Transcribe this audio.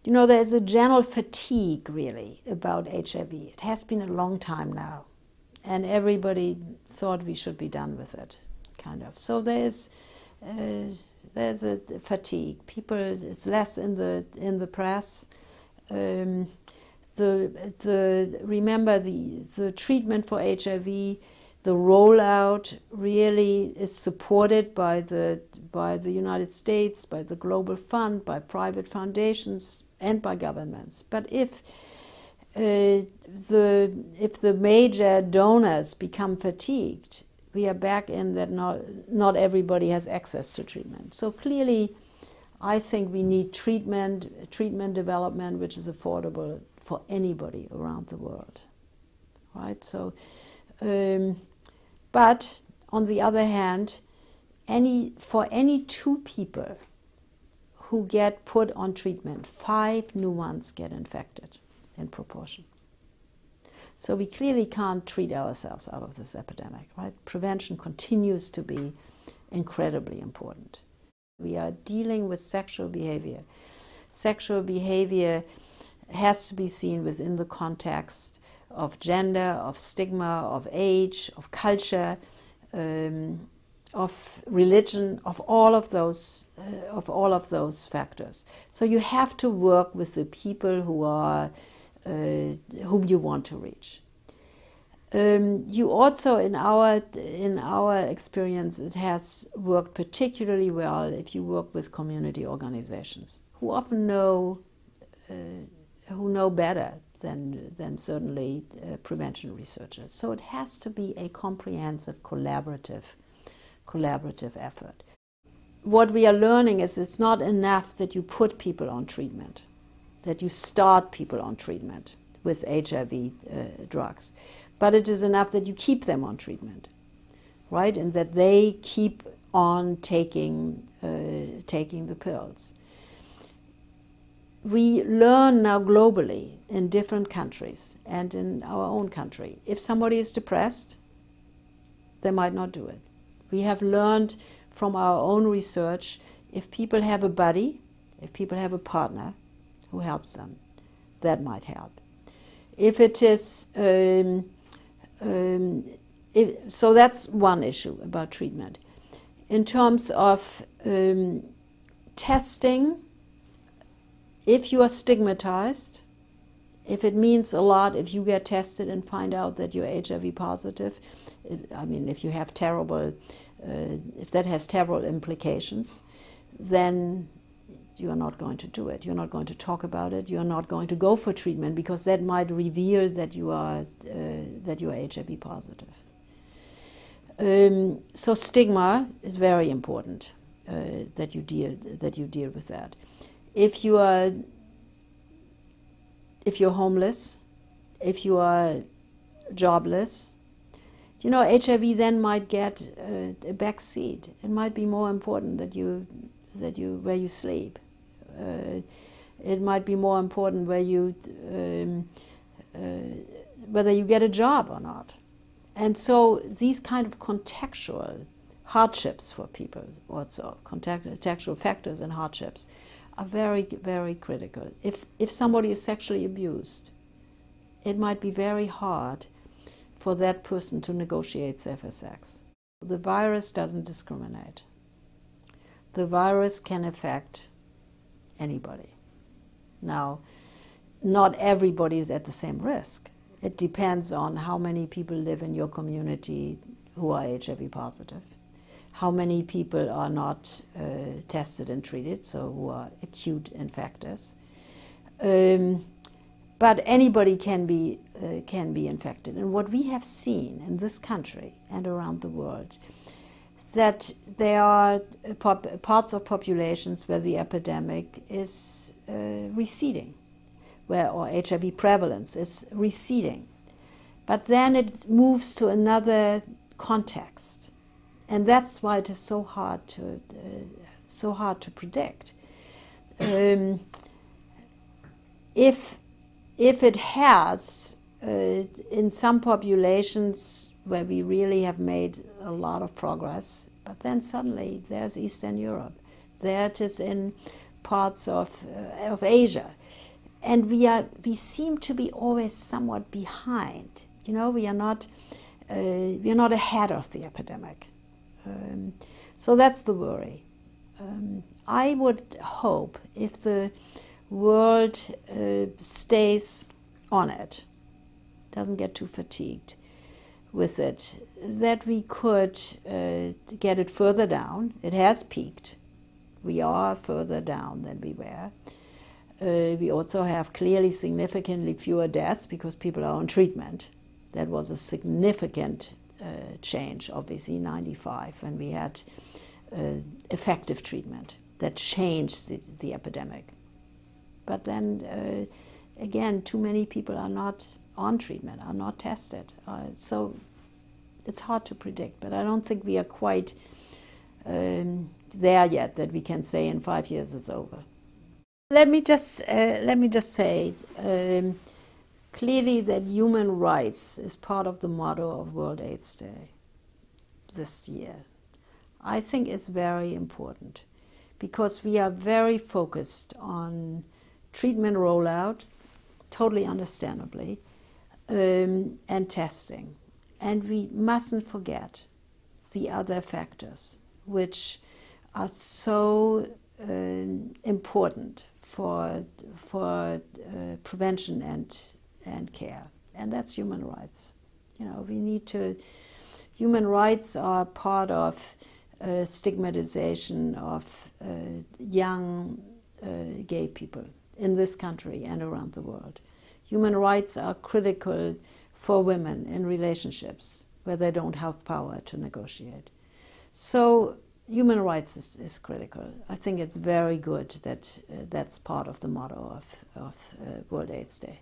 You know, there's a general fatigue, really, about HIV. It has been a long time now, and everybody thought we should be done with it, kind of. So there's a fatigue. People, it's less in the press. Remember the treatment for HIV, the rollout really is supported by the United States, by the Global Fund, by private foundations, and by governments. But if the major donors become fatigued, we are back in that not everybody has access to treatment. So clearly, I think we need treatment development which is affordable for anybody around the world, right? So, but on the other hand, for any 2 people who get put on treatment, 5 new ones get infected in proportion. So we clearly can't treat ourselves out of this epidemic, right? Prevention continues to be incredibly important. We are dealing with sexual behavior. Sexual behavior has to be seen within the context of gender, of stigma, of age, of culture, of religion, of all of those factors. So you have to work with the people who are whom you want to reach. You also, in our experience, it has worked particularly well if you work with community organizations who often know better than certainly prevention researchers. So it has to be a comprehensive, collaborative effort. What we are learning is it's not enough that you put people on treatment, that you start people on treatment with HIV drugs, but it is enough that you keep them on treatment, right? And that they keep on taking the pills. We learn now globally in different countries and in our own country, if somebody is depressed, they might not do it. We have learned from our own research, if people have a buddy, if people have a partner who helps them, that might help. If it is, so that's one issue about treatment. In terms of testing, if you are stigmatized, if it means a lot if you get tested and find out that you're HIV positive, if you have if that has terrible implications, then you are not going to do it. You're not going to talk about it. You're not going to go for treatment because that might reveal that you are HIV positive. So stigma is very important that you deal with that. If you're homeless, if you are jobless, HIV then might get a back seat. It might be more important that where you sleep. It might be more important whether you get a job or not. And so these kind of contextual hardships for people, also contextual factors and hardships, are very, very critical. If somebody is sexually abused, it might be very hard for that person to negotiate safer sex. The virus doesn't discriminate. The virus can affect anybody. Now, not everybody is at the same risk. It depends on how many people live in your community who are HIV positive, how many people are not tested and treated, so who are acute infectors. But anybody can be infected. And what we have seen in this country and around the world, that there are parts of populations where the epidemic is receding, or HIV prevalence is receding. But then it moves to another context. And that's why it is so hard to predict. If it has, in some populations where we really have made a lot of progress, but then suddenly there's Eastern Europe. There it is in parts of Asia. And we seem to be always somewhat behind. You know, we are not ahead of the epidemic. So that's the worry. I would hope if the world stays on it, doesn't get too fatigued with it, that we could get it further down. It has peaked. We are further down than we were. We also have clearly significantly fewer deaths because people are on treatment. That was a significant change, obviously, in '95, when we had effective treatment that changed the epidemic. But then, again, too many people are not on treatment, are not tested. So it's hard to predict, but I don't think we are quite there yet that we can say in 5 years it's over. Let me just say clearly that human rights is part of the motto of World AIDS Day this year. I think it's very important because we are very focused on treatment rollout, totally understandably, and testing. And we mustn't forget the other factors which are so important for prevention and care, and that's human rights. You know, we need to. Human rights are part of stigmatization of young gay people in this country and around the world. Human rights are critical for women in relationships where they don't have power to negotiate. So human rights is critical. I think it's very good that that's part of the motto of World AIDS Day.